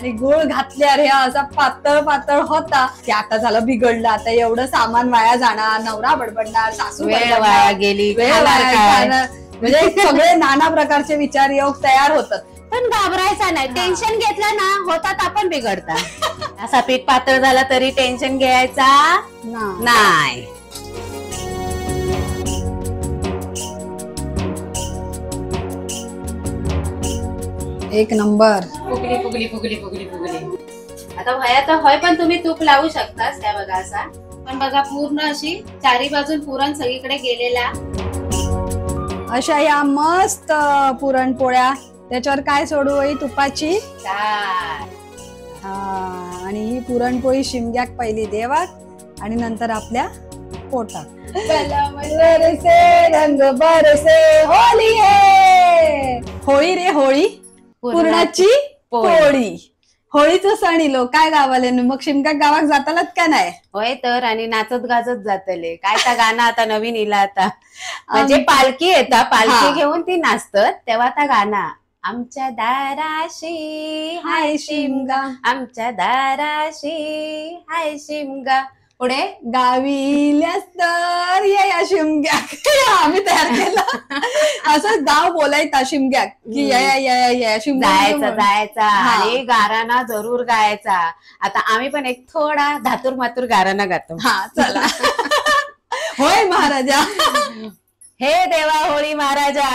आणि गुळ घातल्यावर हे असा पातळ पातळ होता की आता झालं बिघडलं, आता एवढं सामान वाया जाणार, नवरा बडबडणार, सासू वेळ वाया गेली, म्हणजे सगळे नाना प्रकारचे विचार योग तयार होतात. पण घाबरायचा नाही, टेन्शन घेतलं ना होतात आपण बिघडतात. असा पीठ पातळ झाला तरी टेन्शन घ्यायचा नाही. एक नंबर. फुगली फुगली फुगली फुगली फुगली. आता व्हाया तर होय, पण तुम्ही तूप लावू शकतास त्या बघा असा. पण बघा पूर्ण अशी चारी बाजून पुरण सगळीकडे गेलेला. अशा या मस्त पुरणपोळ्या. त्याच्यावर काय सोडू होई? तुपाची आणि ही पुरणपोळी शिमग्याक पहिली देवाक आणि नंतर आपल्या पोटात. रंग बरसे होली है, होळी रे होळी, पुरणाची पोळी. होळीचं सण इलो काय गावाले, मग शिमग्याक गावाक जातालात का नाही? होय तर, आणि नाचत गाजत जातले. काय त्या गाणं आता नवीन इला आता, म्हणजे पालखी येता, पालखी घेऊन ती नाचतात तेव्हा त्या गाणं, आमच्या दाराशी हाय शिमगा, आमच्या दाराशी हाय शिमगा. पुढे गावील्यास तर या शिमग्याक. आम्ही तयार केलं असं गाव बोलायचा शिमग्याक की जायचा जायचा आणि गाराना जरूर गायचा. आता आम्ही पण एक थोडा धातूर मातूर गाराना गातो. हा चला. होय महाराजा, हे देवा होळी महाराजा,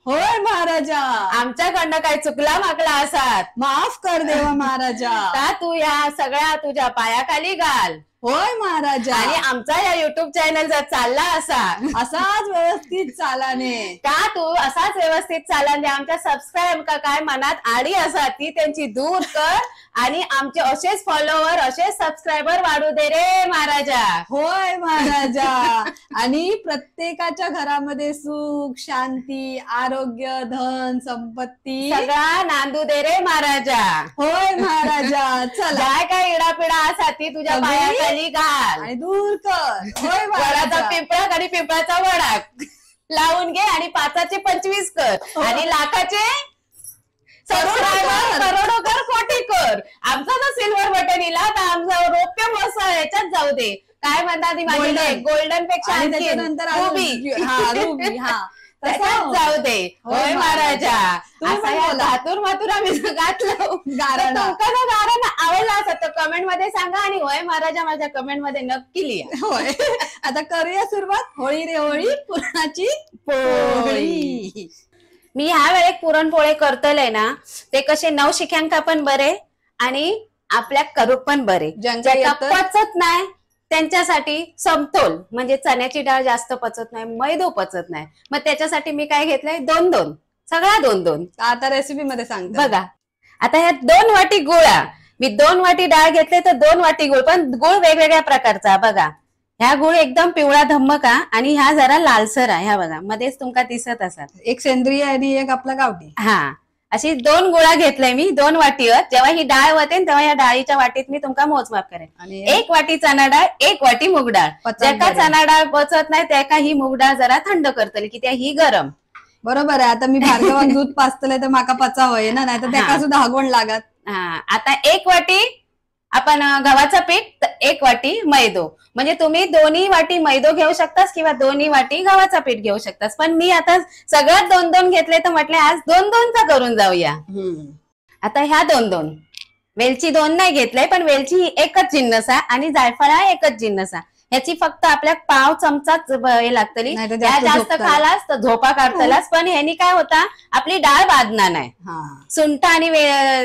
होय महाराजा, आमच्याकडनं काय चुकला मागला असात माफ कर देवा महाराजा, का तू या सगळ्या तुझ्या पायाखाली घाल. होय महाराजा, आणि आमचा या युट्यूब चॅनल जर चालला असाच व्यवस्थित चालाने, का तू असाच व्यवस्थित चालाने आमच्या सबस्क्राईब का काय मनात आडी असा ती त्यांची दूर कर आणि आमचे असेच फॉलोवर असेच सबस्क्रायबर वाढू दे रे महाराजा. होय महाराजा, आणि प्रत्येकाच्या घरामध्ये सुख शांती आरोग्य धन संपत्ती सगळा नांदू दे रे महाराजा. होय महाराजा, चला काय इडापिडा असा ती तुझ्या पाया घाल आणि दूर कर. होय वडाचा पिंपळा आणि पिंपळाचा वडा लावून घे आणि 5चे 25 कर आणि लाखाचे करोडो कर, कोटी कर. आमचा जर सिल्वर बटन इला तर आमचा रौप्य महोत्सव याच्यात जाऊ दे. काय म्हणतात ती माझी गोल्डन पेक्षा रुबी, हा तसंच जाऊ दे. होय महाराजा, असा या धातूर मातूर आम्ही घातलं गाराना आवडला असं तर कमेंट मध्ये सांगा आणि होय महाराजा माझ्या कमेंट मध्ये नक्की लिहा. होय, आता करूया सुरुवात. होळी रे होळी, पुरणाची पोळी. मी ह्या वेळेस पुरणपोळे करतले ना, ते कसे नवशिक्यांका पण बरे आणि आपल्या करूक पण बरे. ज्यांच्या पचत नाही त्यांच्यासाठी समतोल, म्हणजे चण्याची डाळ जास्त पचत नाही, मैदो पचत नाही, मग त्याच्यासाठी मी काय घेतलंय 2-2, सगळ्या 2-2. आता रेसिपी मध्ये सांग बघा. आता ह्या 2 वाटी गुळा, मी 2 वाटी डाळ घेतले तर 2 वाटी गुळ, पण गुळ वेगवेगळ्या प्रकारचा. बघा ह्या गुळ एकदम पिवळा धम्मका आणि ह्या जरा लालसर आहे. ह्या बघा मध्येच तुमका दिसत असतात, एक सेंद्रिय आणि एक आपला गावठी. हा, अशी 2 गुळा घेतलाय मी 2 वाटीवर. जेव्हा ही डाळ होते तेव्हा या डाळीच्या वाटीत मी तुमका मोजमाप करेन. आणि 1 वाटी चणा डाळ, 1 वाटी मूग डाळ. ज्याका चणा डाळ पचत नाही त्याका ही मूग डाळ जरा थंड करतली की त्या ही गरम. बरोबर आहे. आता मी भार्गवान दूध पाचतले तर माका पचावय ना, नाही तर त्याका सुद्धा हागवण लागत. हा, आता 1 वाटी आपण गव्हाचं पीठ, 1 वाटी मैदो, म्हणजे तुम्ही 2 वाटी मैदो घेऊ शकतास किंवा 2 वाटी गव्हाचं पीठ घेऊ शकतास. पण मी आता सगळ्यात 2-2 घेतले तर म्हटले आज 2-2चा करून जाऊया. आता ह्या 2-2 वेलची 2 नाही घेतले, पण वेलची ही एकच जिन्नस आहे आणि जायफळ हा एकच जिन्नस आहे. ह्याची फक्त आपल्या पाव चमचाच हे लागतली, जास्त खालास तर झोपा काढतलास. पण ह्यानी काय होता, आपली डाळ बादणार नाही. सुंठ आणि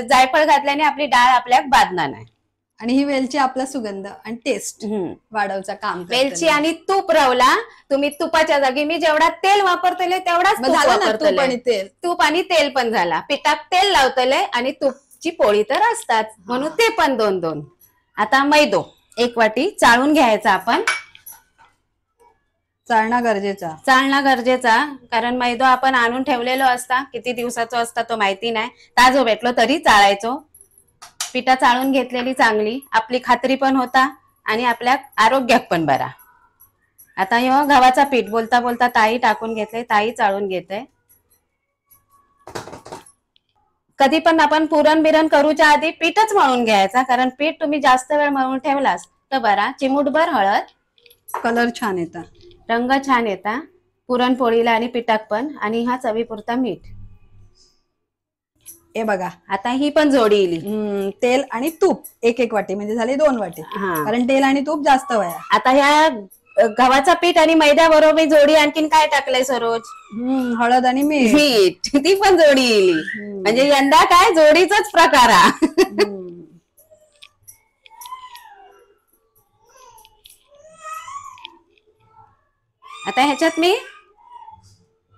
जायफळ घातल्याने आपली डाळ आपल्या बादणार नाही. आणि ही वेलची आपला सुगंध आणि टेस्ट वाढवचा काम. वेलची आणि तूप रवला तुम्ही, तुपाच्या जागी मी जेवढा तेल वापरतले तेवढाच तूप आणि तेल पण झाला. पिठात तेल लावतले आणि तूपची पोळी तर असतात म्हणून ते पण 2-2. आता मैदो 1 वाटी चाळून घ्यायचा. आपण चालणं गरजेचा, कारण मैदो आपण आणून ठेवलेलो असता, किती दिवसाचा असता तो माहिती नाही, ताजो भेटलो तरी चाळायचो. पिठा चाळून घेतलेली चांगली, आपली खात्री पण होता आणि आपल्या आरोग्यात पण बरा. आता ह्यो गव्हाचा पीठ बोलता बोलता ताई टाकून घेतले, ताई चाळून घेते. कधी पण आपण पुरण बिरण करूच्या आधी पीठच मळून घ्यायचा, कारण पीठ तुम्ही जास्त वेळ मळून ठेवलास तर बरा. चिमूटभर हळद, कलर छान येतात, रंग छान येता पुरणपोळीला आणि पिठाक पण. आणि हा चवीपुरता मीठ. हे बघा आता ही पण जोडी येईल. तेल आणि तूप 1 वाटी म्हणजे झाली 2 वाटी, हा. कारण तेल आणि तूप जास्त वया. आता ह्या गव्हाचा पीठ आणि मैद्या बरोबर जोडी आणखीन काय टाकलंय सरोज? हळद आणि मीठ. मीठ, ती पण जोडी येईल. म्हणजे यंदा काय जोडीचाच प्रकार हा. आता ह्याच्यात मी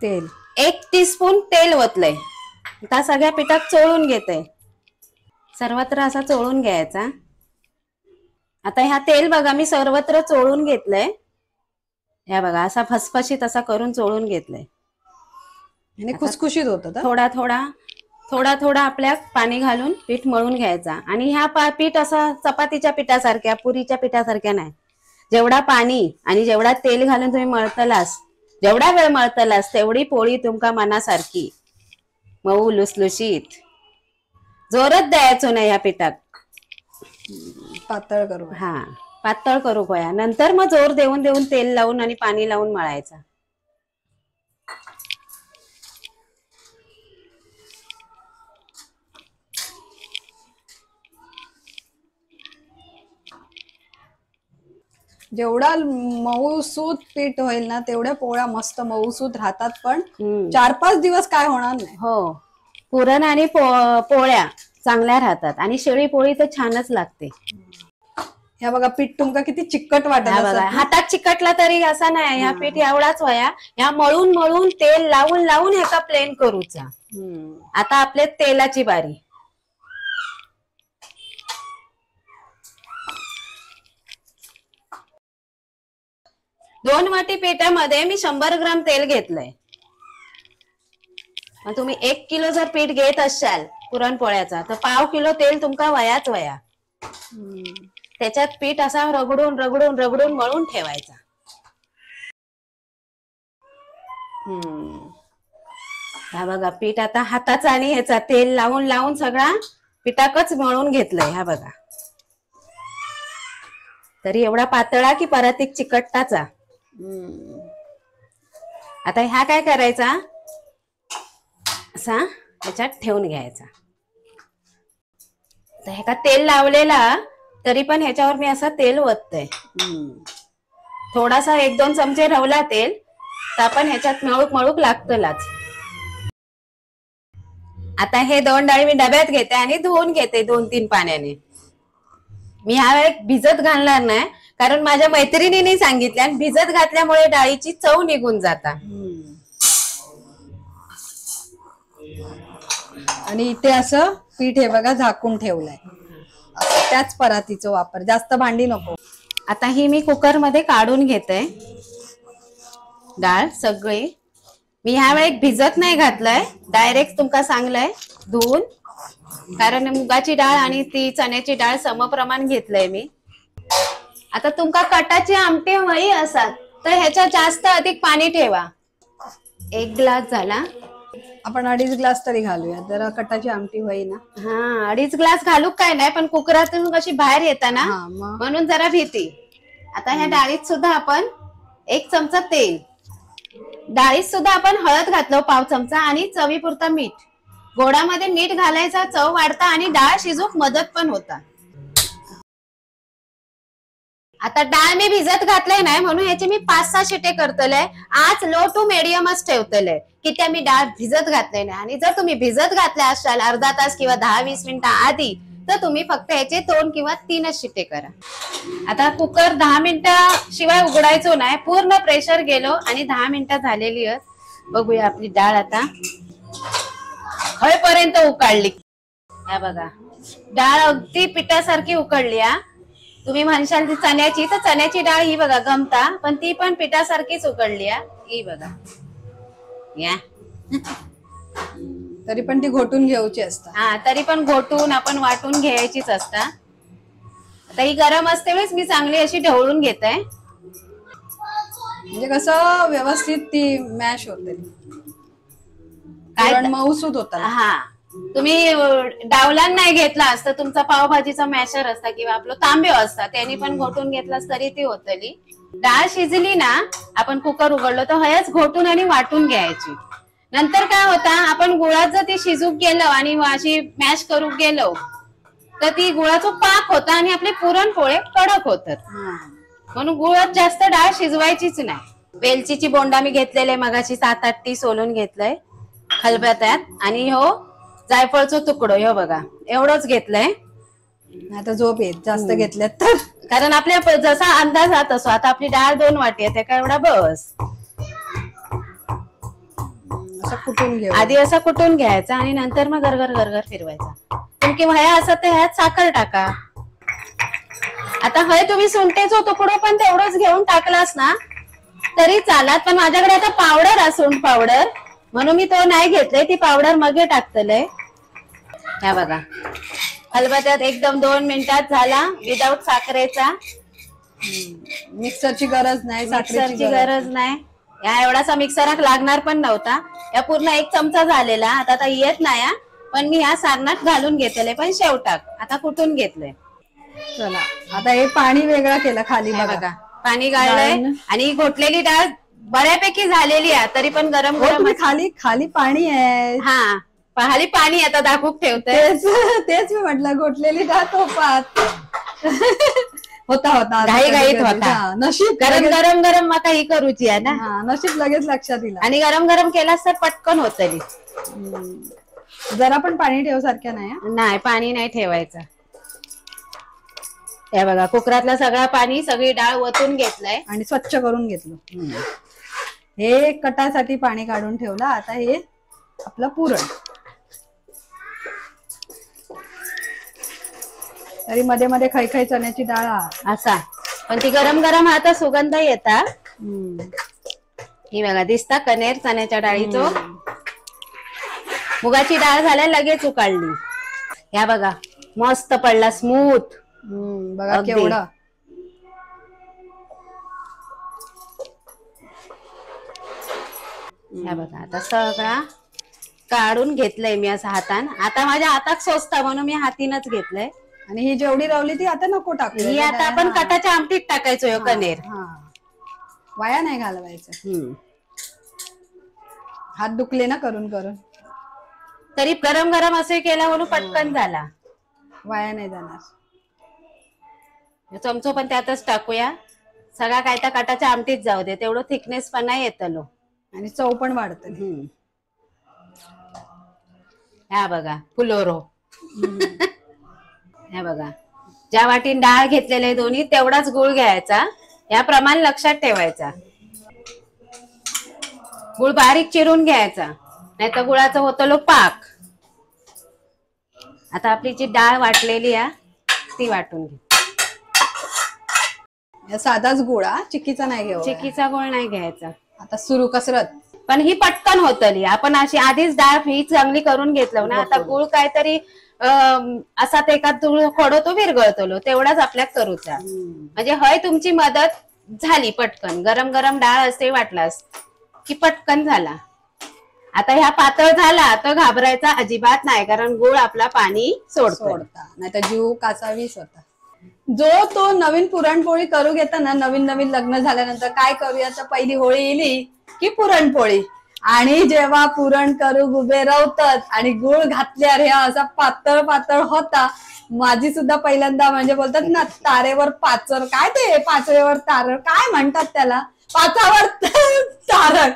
तेल 1 टीस्पून तेल ओतलंय. आता सगळ्या पिठात चोळून घेते, सर्वत्र असा चोळून घ्यायचा. आता ह्या तेल बघा मी सर्वत्र चोळून घेतलंय. ह्या बघा असा फसफशीत असा करून चोळून घेतलंय. आणि खुसखुशीत होतं. थोडा थोडा आपल्या पाणी घालून पीठ मळून घ्यायचा. आणि ह्या पीठ असा चपातीच्या पिठासारख्या, पुरीच्या पिठासारख्या नाही. जेवढा पाणी आणि जेवढा तेल घालून तुम्ही मळतलास, जेवढा वेळ मळतलास तेवढी पोळी तुमका मनासारखी मऊ लुसलुशीत. जोरच द्यायचो नाही या पिठात, पातळ करू. हा, पातळ करू पोया. नंतर मग जोर देऊन देऊन तेल लावून आणि पाणी लावून मळायचा. जेवढा मऊसूत पीठ होईल ना तेवढ्या पोळ्या मस्त मऊसूत राहतात. पण 4-5 दिवस काय होणार नाही. हो, पुरण आणि पोळ्या चांगल्या राहतात. आणि शेळी पोळी तर छानच लागते. ह्या बघा पीठ तुमका किती चिकट वाटत बघा, हातात चिकटला तरी असा नाही. ह्या पीठ एवढाच वया. ह्या मळून मळून तेल लावून लावून ह्याचा प्लेन करूचा. आता आपल्या तेलाची बारी. दोन वाटी पिठामध्ये मी 100 ग्राम तेल घेतलंय. मग तुम्ही 1 किलो जर पीठ घेत असाल पुरणपोळ्याचा तर 1/2 किलो तेल तुमका वयाच वया. त्याच्यात पीठ असा रगडून रगडून रगडून मळून ठेवायचा. हा बघा पीठ आता हाताचा आणि ह्याचा तेल लावून लावून सगळा पिठाकच मळून घेतलंय. हा बघा, तरी एवढा पातळा की परत एक चिकटताचा. आता ह्या काय करायचा, असा त्याच्यात ठेवून घ्यायचा. तर ह्या तेल लावलेला तरी पण ह्याच्यावर मी असं तेल ओतते. थोडासा 1-2 चमचे रवला तेल तर आपण ह्याच्यात मळूक मळूक लागतलाच. आता हे 2 डाळी मी डब्यात घेते आणि धुवून घेते 2-3 पाण्याने. मी ह्या वेळेस भिजत घालणार नाही, कारण माझ्या मैत्रिणीने सांगितले आणि भिजत घातल्यामुळे डाळीची चव निघून जाता. आणि इथे असं पीठ हे बघा झाकून ठेवलंय. त्याच परातीचा वापर, जास्त भांडी नको. आता ही मी कुकर मध्ये काढून घेते डाळ सगळी. मी ह्या वेळेस भिजत नाही घातलंय, डायरेक्ट तुमका सांगलंय धुवून, कारण मुगाची डाळ आणि ती चण्याची डाळ समप्रमाण घेतलंय मी. आता तुमका कटाची आमटी हवी असाल तर ह्याच्यात जास्त अधिक पाणी ठेवा. 1 ग्लास झाला, आपण 2.5 ग्लास तरी घालूया, जरा कटाची आमटी होईल ना. हा, 2.5 ग्लास घालू काय नाही, पण कुकरातून कशी बाहेर येता ना म्हणून जरा भीती. आता ह्या डाळीत सुद्धा आपण 1 चमचा तेल, डाळीत सुद्धा आपण हळद घातलो 1/2 चमचा आणि चवीपुरता मीठ. गोडामध्ये मीठ घालायचा, चव वाढता आणि डाळ शिजूक मदत पण होता. आता डाळ मी भिजत घातलंय नाही म्हणून ह्याची मी 5-6 शिटे करतले. आज लो टू मीडियमच ठेवतले की त्या मी डाळ भिजत घातले नाही. आणि जर तुम्ही भिजत घातले असाल अर्धा तास किंवा 10-20 मिनिटं आधी तर तुम्ही फक्त ह्याचे 2 किंवा 3च शिटे करा. आता कुकर 10 मिनिटं शिवाय उघडायचो नाही, पूर्ण प्रेशर गेलो आणि 10 मिनिटं झालेली आहेत. बघूया आपली डाळ आता हळपर्यंत उकळली. या बघा, डाळ अगदी पिठासारखी उकळली. तुम्ही म्हणशाल ती चण्याची, तर चण्याची डाळ ही बघा गमता, पण ती पण पिठासारखीच उकळली. ही बघा, या तरी पण ती घोटून घ्यायची असतात. हा, तरी पण घोटून आपण वाटून घ्यायचीच असता. आता ही गरम असते वेळेस मी चांगली अशी ढवळून घेते, म्हणजे कसं व्यवस्थित ती मॅश होते, काय मऊसूत होता. हा, तुम्ही डावलान नाही घेतला असता तुमचा पावभाजीचा मॅशर असता किंवा आपलं तांबे असता त्यांनी पण घोटून घेतलास तरी ती होतली. डाळ शिजली ना, आपण कुकर उघडलो तर हयच घोटून आणि वाटून घ्यायची. नंतर काय होता, आपण गुळात जर ती शिजूक गेलो आणि अशी मॅश करू गेलो तर ती गुळाचा पाक होता आणि आपले पुरणपोळे कडक होतात. म्हणून गुळात जास्त डाळ शिजवायचीच नाही. वेलचीची बोंडा मी घेतलेले मगाशी 7-8 टी सोलून घेतलंय खलबत्त्यात. आणि हो जायफळचं तुकडो हो बघा एवढंच घेतलंय. आता झोप येत जास्त घेतल्यात तर, कारण आपल्या जसा अंदाज राहत असो. आता आपली डाळ 2 वाटी आहे का एवढा बस. असं कुटून घेऊ. आधी असा कुटून घ्यायचा आणि नंतर मग गरगर गरगर फिरवायचा. तुमकी वया असं ते ह्यात साखर टाका. आता हय तुम्ही सुंठेचो तुकडो पण तेवढंच घेऊन टाकलास ना तरी चालत. पण माझ्याकडे आता पावडर आहे सुंठ पावडर म्हणून मी तो नाही घेतलंय. ती पावडर मगे टाकतलंय. ह्या बघा खलबत्त्यात एकदम 2 मिनिटात झाला विदाऊट साखरेचा. मिक्सरची गरज नाही, मिक्सरची गरज नाही. या एवढासा मिक्सराक लागणार पण नव्हता. या पूर्ण 1 चमचा झालेला. आता येत नाही पण मी ह्या सारणात घालून घेतले पण शेवटाक आता कुठून घेतलंय. चला आता हे पाणी वेगळं केलं खाली बघा. पाणी गाळलंय आणि घोटलेली डाळ बऱ्यापैकी झालेली आहे तरी पण गरम गरम खाली खाली पाणी आहे. हा खाली पाणी आता दाखवूक ठेवते. तेच मी म्हटलं घोटलेली डाळ तोपात होता घाई घाईत होता. नशीब गरम गरम गरम मका ही करूची आहे ना. नशीब लगेच लक्षात येईल. आणि गरम गरम केलास तर पटकन होतली. जरा पण पाणी ठेव सारख्या नाही पाणी नाही ठेवायचं. हे बघा कुकरातलं सगळं पाणी सगळी डाळ ओतून घेतलंय आणि स्वच्छ करून घेतलं. हे कटासाठी पाणी काढून ठेवलं. आता हे आपलं पुरण. तरी मध्ये मध्ये खैखै चण्याची डाळ असा पण ती गरम गरम आता सुगंध येता. ही बघा दिसता कनेर चण्याच्या डाळीचो. मुगाची डाळ झाल्या लगेच उकाळली. ह्या बघा मस्त पडला स्मूथ. बघा केवढा. ह्या बघा आता सगळा काढून घेतलंय मी असं हातान. आता माझ्या हातात सोचता म्हणून मी हातीनच घेतलंय. आणि ही जेवढी रवली ती आता नको टाकू. ही आता आपण कटाच्या आमटीत टाकायचो कनेर. वाया नाही घालवायचं. हात दुखले ना करून करून. तरी गरम गरम असे केला म्हणून पटकन झाला. वाया नाही जाणार. चमचो पण त्यातच टाकूया. सगळा काय त्या कटाच्या आमटीत जाऊ दे तेवढं थिकनेस पण नाही येतलो आणि चव पण वाढत. ह्या बघा फुलोरो. हे बघा ज्या वाटीन डाळ घेतलेले दोन्ही तेवढाच गुळ घ्यायचा. या प्रमाण लक्षात ठेवायचा. गुळ बारीक चिरून घ्यायचा नाही तर गुळाचा होतलो पाक. आता आपली जी डाळ वाटलेली आहे ती वाटून घे. साधाच गुळ चिक्कीचा नाही घेऊ. चिक्कीचा गुळ नाही घ्यायचा. आता सुरू कसरत. पण ही पटकन होतली. आपण अशी आधीच डाळ ही चांगली करून घेतलं ना. आता गुळ काहीतरी असा ते एका खोडतो विरगळतो तेवढाच आपल्याला करूचा. म्हणजे हय तुमची मदत झाली पटकन. गरम गरम डाळ असते वाटलास की पटकन झाला. आता ह्या पातळ झाला तर घाबरायचा अजिबात नाही कारण गुळ आपला पाणी सोडता नाही तर जीव काचावीस होता. जो तो नवीन पुरणपोळी करू घेता ना. नवीन नवीन लग्न झाल्यानंतर काय करूया तर पहिली होळी येली की पुरणपोळी. आणि जेव्हा पुरण करू उभे राहतात आणि गुळ घातल्यावर हे असा पातळ पातळ होता. माझी सुद्धा पहिल्यांदा म्हणजे बोलतात ना तारेवर पाचर. काय ते पाचरेवर तारळ काय म्हणतात त्याला. पाचावर तारळ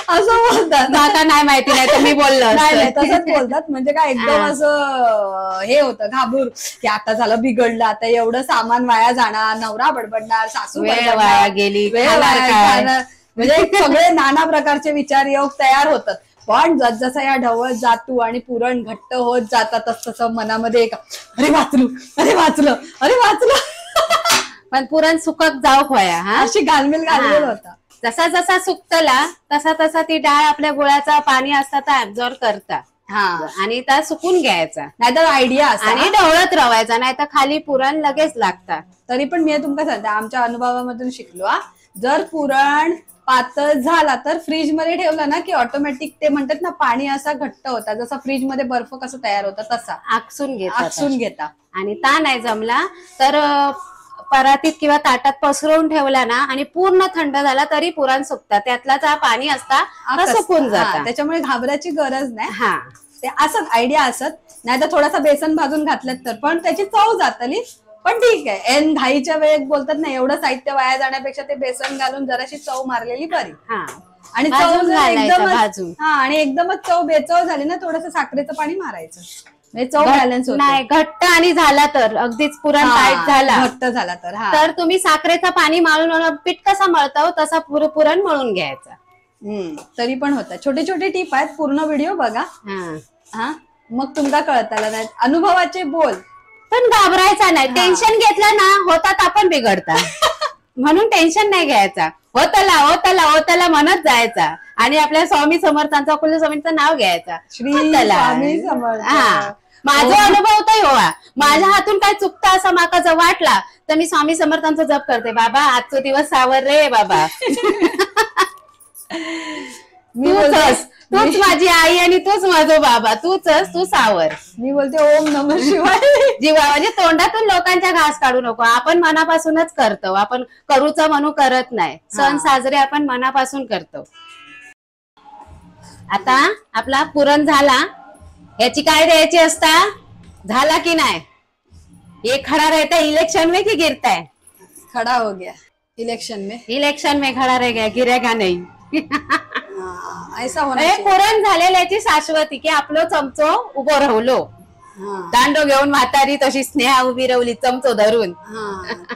असं बोलतात. आता नाही माहिती नाही तुम्ही बोललो. नाही तसंच बोलतात. म्हणजे काय एकदम असं हे होतं घाबूर की आता झालं बिघडलं. आता एवढं सामान वाया जाणार. नवरा बडबडणार. सासू वाया गेली. म्हणजे सगळे नाना प्रकारचे विचार योग तयार होतात. पण जसजसा या ढवळत जातो आणि पुरण घट्ट होत जातात तसं मनामध्ये एक अरे वाचलो अरे वाचलं अरे वाचलं. पण पुरण सुकत जाऊ खोया. अशी घालमेल घालमेल होता. जसा जसा सुकतला तसा तसा ती डाळ आपल्या गुळाचा पाणी असतात ऍब्झॉर्ब करता. आणि त्या सुकून घ्यायचा नाहीतर आयडिया आणि ढवळत राहायचा नाही तर खाली पुरण लगेच लागतात. तरी पण मी तुमका सांगते आमच्या अनुभवामधून शिकलो. जर पुरण पातळ झाला तर फ्रीज मध्ये ठेवला ना की ऑटोमॅटिक ते म्हणतात ना पाणी असा घट्ट होता, जसा फ्रीज मध्ये बर्फ कसं तयार होता तसा आकसून घेतात. आकसून घेता. आणि ता नाही जमला तर परातीत किंवा ताटात पसरवून ठेवला ना आणि पूर्ण थंड झाला तरी पुरण सुकतात. त्यातला जो पाणी असता तो सुकून जाता. त्याच्यामुळे घाबरायची गरज नाही. हा ते असत आयडिया असत, नाही तर थोडासा बेसन भाजून घातलं तर पण त्याची चव जातली. पण ठीक आहे, एन घाईच्या वेळेत बोलतात ना एवढं साहित्य वाया जाण्यापेक्षा ते बेसन घालून जराशी चव मारलेली बरी. हा आणि चव भाजून जर घालायचं, एकदमच भाजून. हा आणि एकदमच चव बेचव झाली ना थोडंसं साखरेचं पाणी मारायचं म्हणजे चव बॅलन्स होते. नाही घट्ट आणि झाला तर अगदीच पुरण टाईट झाला घट्ट झाला तर तर तुम्ही साखरेचं पाणी मळून पीठ कसा मळतो तसा पुरण मळून घ्यायचा. तरी पण होतं. छोटे छोटे टिप आहेत, पूर्ण व्हिडिओ बघा. हा मग तुमका कळताला नाही. अनुभवाचे बोल. पण घाबरायचा नाही, टेन्शन घेतलं ना होतात आपण बिघडता. म्हणून टेन्शन नाही घ्यायचा. होतला होतला होतला म्हणत जायचा आणि आपल्या स्वामी समर्थांचा कुल स्वामींचं नाव घ्यायचा. श्री स्वामी समर्थ. हा माझा अनुभव तर होवा. माझ्या हातून काय चुकतं असं माका जर वाटला तर मी स्वामी समर्थांचा जप करते. बाबा आजचा दिवस सावर रे बाबा. तूच माझी आई आणि तूच माझा बाबा, तूच सावर. मी बोलते ओम नमः शिवाय. जीवा म्हणजे तोंडातून लोकांच्या घास काढू नको. आपण मनापासूनच करतो. आपण करूचा म्हणू करत नाही. सण साजरे आपण मनापासून करतो. आता आपला पुरण झाला, याची काय द्यायची असता झाला की नाही. ये खडा रहता इलेक्शन में की गिरता है. खड़ा हो गया इलेक्शन में खडा रह गया गिरेगा नाही. ऐसा होणार. पुरण झालेल्याची शाश्वती की आपलं चमचो उभो राहलो. दांडो घेऊन म्हातारी तशी स्नेहा उभी राहली चमचो धरून.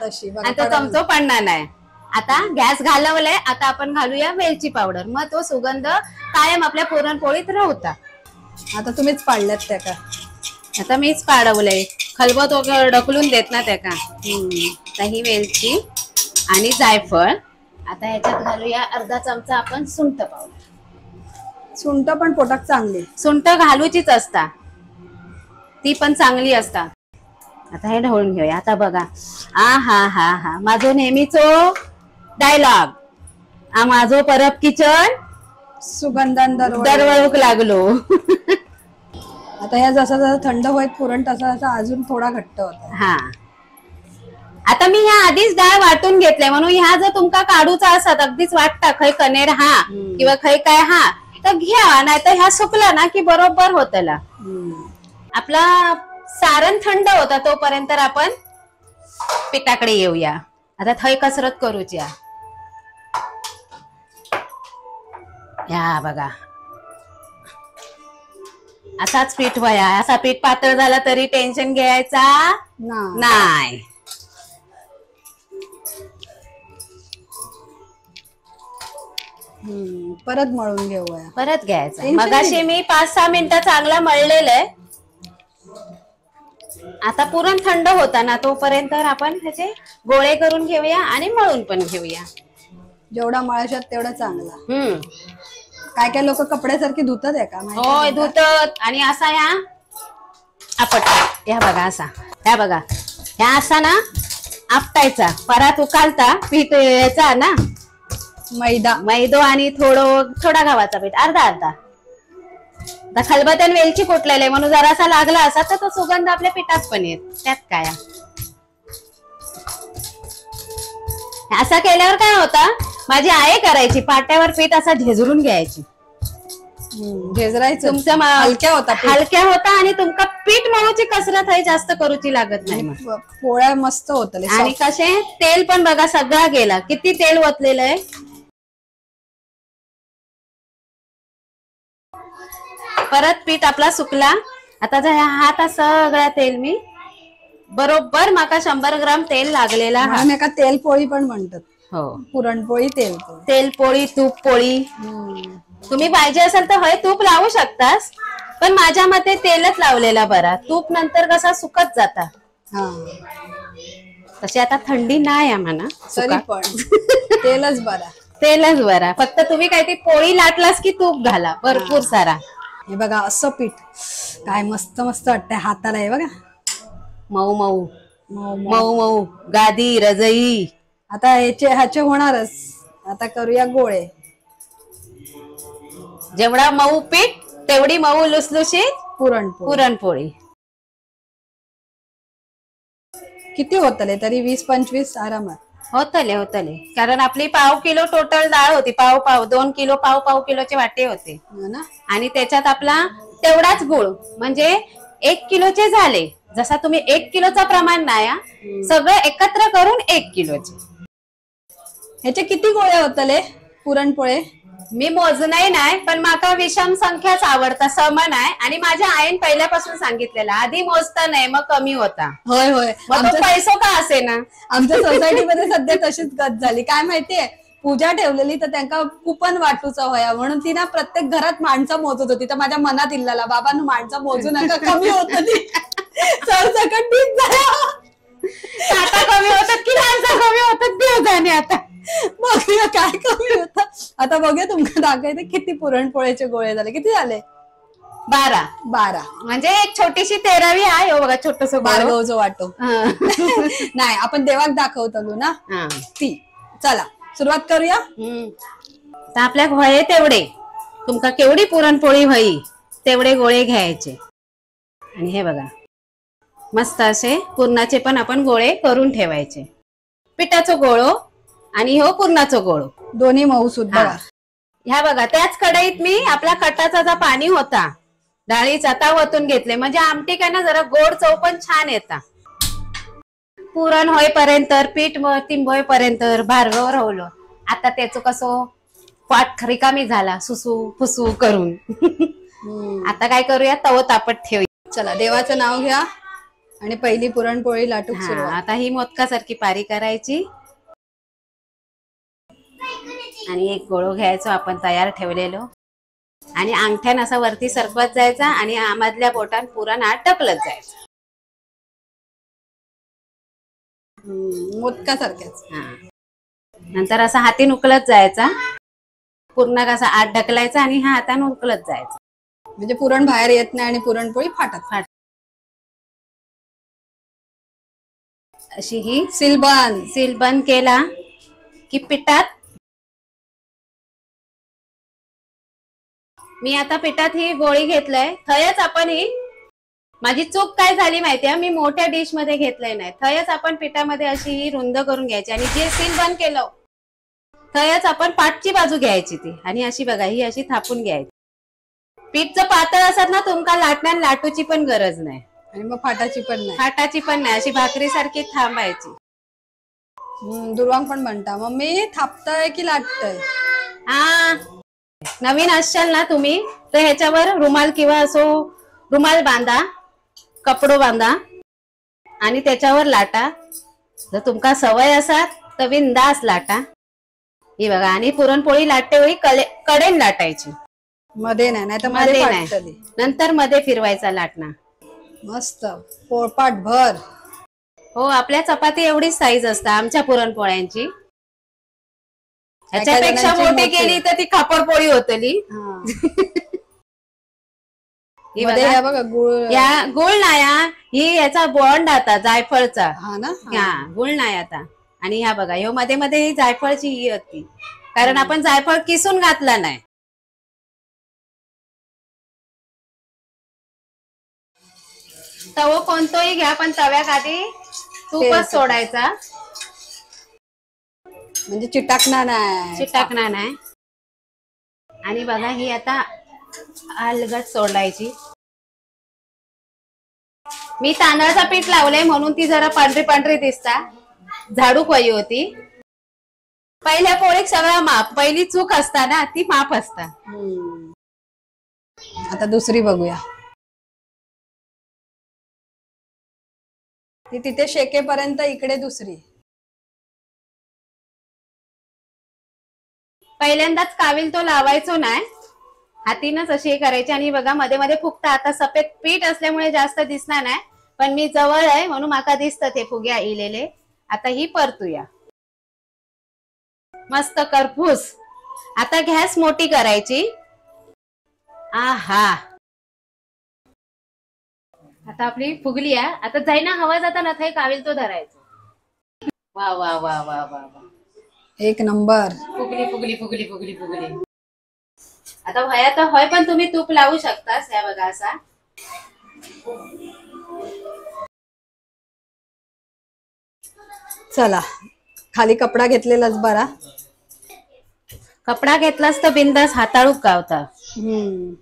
तशी आणि तो चमचो पडणार नाही. आता गॅस घालवलाय. आता आपण घालूया वेलची पावडर. मग तो सुगंध कायम आपल्या पुरणपोळीत राहता. आता तुम्हीच पाडल्यात त्या का. आता मीच पाडवलंय. खलबत वगैरे ढकलून देत ना त्या का. ही वेलची आणि जायफळ. आता याच्यात घालूया अर्धा चमचा आपण सुंठ पावडर. सुंठ पण पोटात चांगली. सुंठ घालूचीच असता, ती पण चांगली असता. आता हे ढवळून घेऊया. आता बघा हा माझो नेहमीचो डायलॉग. माझो परब किचन सुगंधान दरवळूक लागलो. आता या जसा जसा थंड होत पुरण तसा तसा अजून थोडा घट्ट होता. हा आता मी ह्या आधीच डाळ वाटून घेतले म्हणून ह्या जर तुमका काढूचा असत अगदीच वाटता खै कनेर हा किंवा खै काय हा तर घ्या. नाही तर ह्या सुकला ना की बरोबर होतला. आपला सारण थंड होता तोपर्यंत आपण पिठाकडे येऊया. आता थै कसरत करूची. या बघा असाच पीठ वया. असा पीठ पातळ झाला तरी टेन्शन घ्यायचा नाही. परत मळून घेऊया. परत घ्यायचं. मगाशी मी 5-6 मिनिटं चांगला मळलेलं आहे. आता पुरण थंड होता ना तोपर्यंत आपण त्याचे गोळे करून घेऊया आणि मळून पण घेऊया. जेवढा मळाशात तेवढा चांगला. काय काय लोक कपड्यासारखी धुतात आहे का. होय धुतात. आणि असा ह्या आपट या बघा असा ह्या बघा ह्या असा ना आपटायचा. परात उकालता पीठ याचा ना मैदो आणि थोडा गव्हाचा पीठ अर्धा. खलबत्यान वेलची कुटलेले म्हणून जरासा लागला असा तर तो सुगंध आपल्या पिठात पण येत. त्यात काय असं केल्यावर काय होता माझी आई करायची पाट्यावर पीठ असा झेजरून घ्यायची. झेजरायचं. तुमच्या हलक्या होता आणि तुमका पीठ मळूची कसरत आहे जास्त करूची लागत नाही. पोळ्या मस्त होत. आणि कसे तेल पण बघा सगळा गेला. किती तेल ओतलेलं आहे. परत पीठ आपला सुकला. आता हात सगळा तेल मी बरोबर माका 100 ग्राम तेल लागलेला. एका तेल पोळी पण म्हणतात. हो पुरणपोळी तेल पोळी तूप पोळी. तुम्ही पाहिजे असेल तर तूप लावू शकतास पण माझ्या मते तेलच लावलेला बरा. तूप नंतर कसा सुकत जाता. तशी आता थंडी नाही आम्हाला तरी पण तेलच बरा. फक्त तुम्ही काही पोळी लाटलास की तूप घाला भरपूर सारा. हे बघा असं पीठ काय मस्त मस्त वाटतंय हाताला. हे बघा मऊ मऊ मऊ मऊ गादी रजई. आता ह्याचे होणारच आता करूया गोळे. जेवढा मऊ पीठ तेवढी मऊ लुसलुशीत पुरणपोळी. पुरणपोळी. किती होतले तरी 20-25 आरामात होतले कारण आपली पाव किलो टोटल डाळ होती. पाव 2 किलो पाव किलोचे वाटे होते हो ना. आणि त्याच्यात आपला तेवढाच गुळ म्हणजे 1 किलोचे झाले. जसा तुम्ही 1 किलोचा प्रमाण नाही सगळं एकत्र करून 1 किलोचे. ह्याचे किती गोळे होतले पुरणपोळे? मी मोजणंही नाही पण माका विषम संख्याच आवडता समान आहे आणि माझ्या आईन पहिल्यापासून सांगितलेला आधी मोजता नाही मग कमी होता. होय होय. मग तो पैसो का असे ना. आमच्या सोसायटीमध्ये सध्या तशीच गत झाली. काय माहितीये पूजा ठेवलेली तर त्यांना कुपन वाटूचा होया म्हणून ती ना प्रत्येक घरात माणसं मोजत होती. तर माझ्या मनात इल्लाला बाबांनो माणसं मोजू नका कमी होत ती सरसकट ठीक झाला. आता कमी होतात की माणसं कमी होतात देव जाणे. आता बघूया काय कमी होत. आता बघूया तुमका दाखवते किती पुरणपोळ्याचे गोळे झाले. किती झाले? 12 म्हणजे एक छोटीशी 13वी आहे. हो बघा छोटस बारगावचं वाटो. नाही आपण देवाक दाखवतलो ना ती. चला सुरुवात करूया. तर आपल्या गोळे तेवढे तुमका केवढी पुरणपोळी होई तेवढे गोळे घ्यायचे. आणि हे बघा मस्त असे पुरणाचे पण आपण गोळे करून ठेवायचे. पिठाचं गोळो आणि हो पुरणाचं गोळो दोन्ही मऊ सुद्धा. ह्या बघा त्याच कढईत मी आपला कटाचा जो पाणी होता डाळीचा ता वतून घेतले म्हणजे आमटी काय ना जरा गोड चव पण छान येता. पुरण होईपर्यंत पीठ तिंबोईपर्यंत भार्गव राहलो. आता त्याचं कसं पाठ रिकामी झाला सुसू फुसू करून. आता काय करूया तव तापत ठेवूया. चला देवाचं नाव घ्या आणि पहिली पुरणपोळी लाटूक सुरुवात. आता ही मोदकासारखी पारी करायची आणि एक गोळो घ्यायचो आपण तयार ठेवलेलो आणि अंगठ्यान असा वरती सरकवत जायचा आणि मधल्या बोटान पुरण आत टकलत जायचं. मोदकासारख्याच. नंतर असा हातीन उकलत जायचा पूर्ण कसा आत ढकलायचा आणि हा हाताने उकलत जायचा म्हणजे पुरण बाहेर येत नाही आणि पुरणपोळी फाटत. अशी ही सील बंद केला की पिठात मी आता पिठात ही गोळी घेतलंय. थयच आपण ही माझी चूक काय झाली माहितीये मी मोठ्या डिश मध्ये घेतलंय नाही. थयच आपण पिठामध्ये अशी ही रुंद करून घ्यायची आणि जे सील बंद केलं थयच आपण पाठची बाजू घ्यायची ती आणि अशी बघा ही अशी थापून घ्यायची. पीठचं पातळ असत ना तुमका लाटूची पण गरज नाही आणि मग फाटाची पण नाही. अशी भाकरी सारखी थांबायची. दुर्वांग पण म्हणता मम्मी थापतय की लाटतय. नवीन असाल ना तुम्ही तर ह्याच्यावर रुमाल किंवा असो रुमाल बांधा कपडो बांधा आणि त्याच्यावर लाटा. जर तुमका सवय असाल तर बिंदास लाटा. ही बघा आणि पुरणपोळी लाटते वेळी कडेन लाटायची मध्ये नाही तर मध्ये नाही नंतर मध्ये फिरवायचा लाटणं. मस्त पोळपाट भर. हो आपल्या चपाती एवढीच साईज असता आमच्या पुरणपोळ्यांची. ह्याच्यापेक्षा मोठी केली तर ती खापरपोळी होतली. बघा गुळ नाया ही याचा बॉन्ड आता जायफळचा. गुळ नाही आता. आणि ह्या बघा ह्यो मध्ये मध्ये ही जायफळची ही होती कारण आपण जायफळ किसून घातला नाही. तवो कोणतोही घ्या पण तव्यात आधी तूपच सोडायचा म्हणजे चिटाकणार नाही. आणि बघा ही आता अलगट सोडायची. मी तांदळाचा पीठ लावलंय म्हणून ती जरा पांढरी दिसता. झाडू पाहिजे होती. पहिल्या पोळीत सगळा माप पहिली चूक असता ना ती माप असता. आता दुसरी बघूया. ती तिथे शेकेपर्यंत इकडे दुसरी. पहिल्यांदाच काविल तो लावायचो नाही हातीनच अशी हे करायची आणि बघा मध्ये मध्ये फुगता. आता सफेद पीठ असल्यामुळे जास्त दिसणार नाही पण मी जवळ आहे म्हणून माका दिसतं ते फुग्या इलेले. आता ही परतूया मस्त करपूस. आता गॅस मोठी करायची. आता आपली फुगली आहे. आता जाईना हवा जाता ना काविल तो धरायचा. वा वा वा वा वा वा एक नंबर. फुगली फुगली फुगली फुगली फुगली. आता व्हाया तर होय, पण तुम्ही तूप लावू शकतास. ह्या बघा असा. चला, खाली कपडा घेतलेलाच बरा. कपडा घेतलास तर बिंदास हाताळूक गावता. हम्म.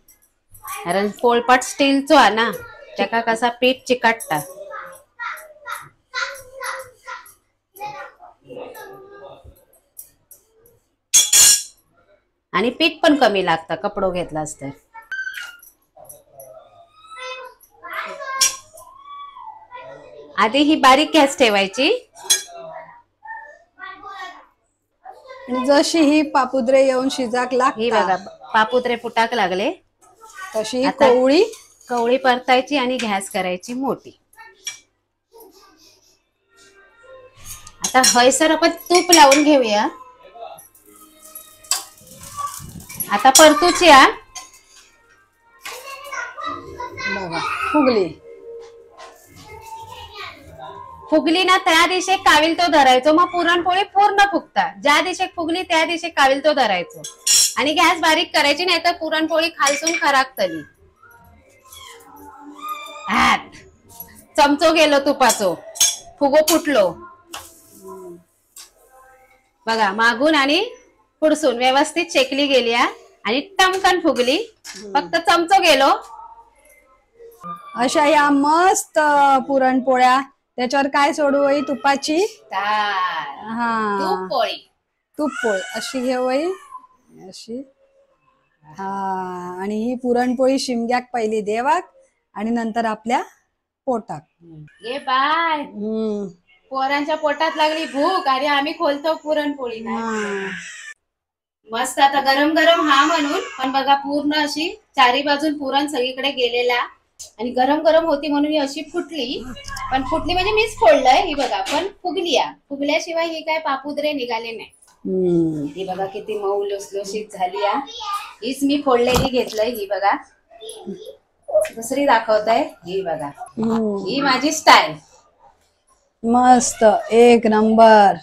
कारण पोळपाट स्टीलचो हा ना, त्याका कसा पीठ चिकाटता. आणि पीठ पण कमी लागतं कपडो घेतलास तर. आधी ही बारीक गॅस ठेवायची. आणि जशी ही पापुद्रे येऊन शिजाक ही लागता बघा पापुत्रे फुटाक लागले. तशी ही आता कोवळी कवळी परतायची आणि गॅस करायची मोठी. आता हयसर आपण तूप लावून घेऊया. आता परतूची हा. बघा फुगली. फुगली ना त्या दिशेक काविल तो धरायचो, मग पुरणपोळी पूर्ण फुगता. ज्या दिशेक फुगली त्या दिशेक काविल तो धरायचो आणि गॅस बारीक करायची, नाही तर पुरणपोळी खालसून खराकतली. हात चमचो गेलो तुपाचो, फुगो फुटलो. बघा मागून आणि पुढसून व्यवस्थित शेकली गेली आणि टमकन फुगली. फक्त चमचो गेलो. अशा या मस्त पुरणपोळ्या. त्याच्यावर काय सोडू होई? तुपाची हा तूप पोळी. तूप पोळी अशी घेऊ होई अशी. हा, आणि ही पुरणपोळी शिमग्याक पहिली देवाक आणि नंतर आपल्या पोटाक. ये बाय, हम्म. पोरांच्या पोटात लागली भूक आणि आम्ही खोलतो पुरणपोळी. हा. मस्त. आता गरम गरम हा म्हणून, पण बघा पूर्ण अशी चारी बाजून पुरण सगळीकडे गेलेला आणि गरम गरम होती म्हणून ही अशी फुटली. पण फुटली म्हणजे मीच फोडलंय. ही बघा पण फुगली. फुगल्याशिवाय ही काय पापुद्रे निघाले नाही. ही बघा किती मऊ लुसलुशीत झाली. हीच मी फोडलेली घेतलंय. ही बघा दुसरी दाखवताय. ही बघा, ही माझी स्टाईल. मस्त एक नंबर.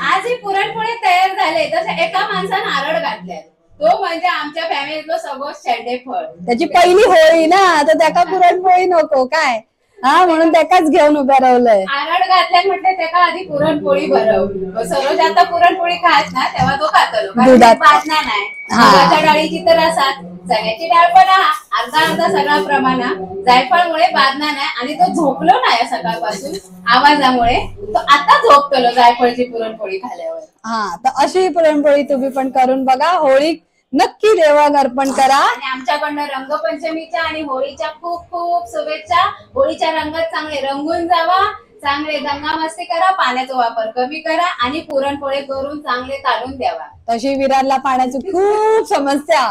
आज ही पुरणपोळी तयार झाले तसं एका माणसानं नारळ घातलाय. तो म्हणजे आमच्या फॅमिलीतलं सगळं शेंडेफळ. त्याची पहिली होळी ना, तर त्याका पुरणपोळी नको काय. हा, म्हणून त्याकाच घेऊन उभ्या राहिलंय. नारळ घातल्या म्हटले त्याका आधी पुरणपोळी भरव. सरोज आता पुरणपोळी खात ना, तेव्हा तो खातलो. दुधात भाजणार नाही. दुधाच्या डाळीची तर असाच, चण्याची डाळ पण अर्धा अर्धा सगळा प्रमाण. जायफळमुळे बादणार नाही आणि तो झोपलो नाही सकाळपासून आवाजामुळे. तो आता झोपतलो जायफळची पुरणपोळी खाल्यावर. हा, तर अशी पुरणपोळी तुम्ही पण करून बघा. होळी नक्की देवाक अर्पण करा. आणि आमच्याकडनं रंगपंचमीच्या आणि होळीच्या खूप खूप शुभेच्छा. होळीच्या रंगात चांगले रंगून जावा, चांगले दंगामस्ती करा, पाण्याचा वापर कमी करा आणि पुरणपोळी करून चांगले तालून द्यावा. तशी विरारला पाण्याची खूप समस्या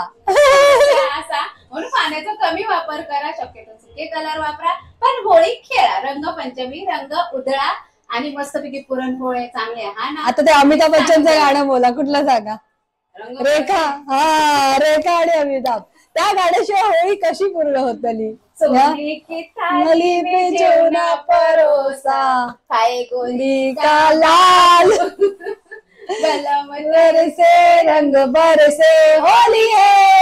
असा म्हणून पाण्याचा कमी वापर करा. शक्यतो सुके कलर वापरा, पण होळी खेळा. रंगपंचमी रंग उधळा आणि मस्तपैकी पुरणपोळी चांगले. हा ना, आता ते अमिताभ बच्चनचं गाणं बोला, कुठलं सांगा? रेखा. हा, रेखा आणि अमिताभ. त्या गाण्याशिवाय होळी कशी पूर्ण होतली? सोनी की थाली में जेवना परोसा, खाए गोली का लाल बलम बरसे रंग बरसे होली है.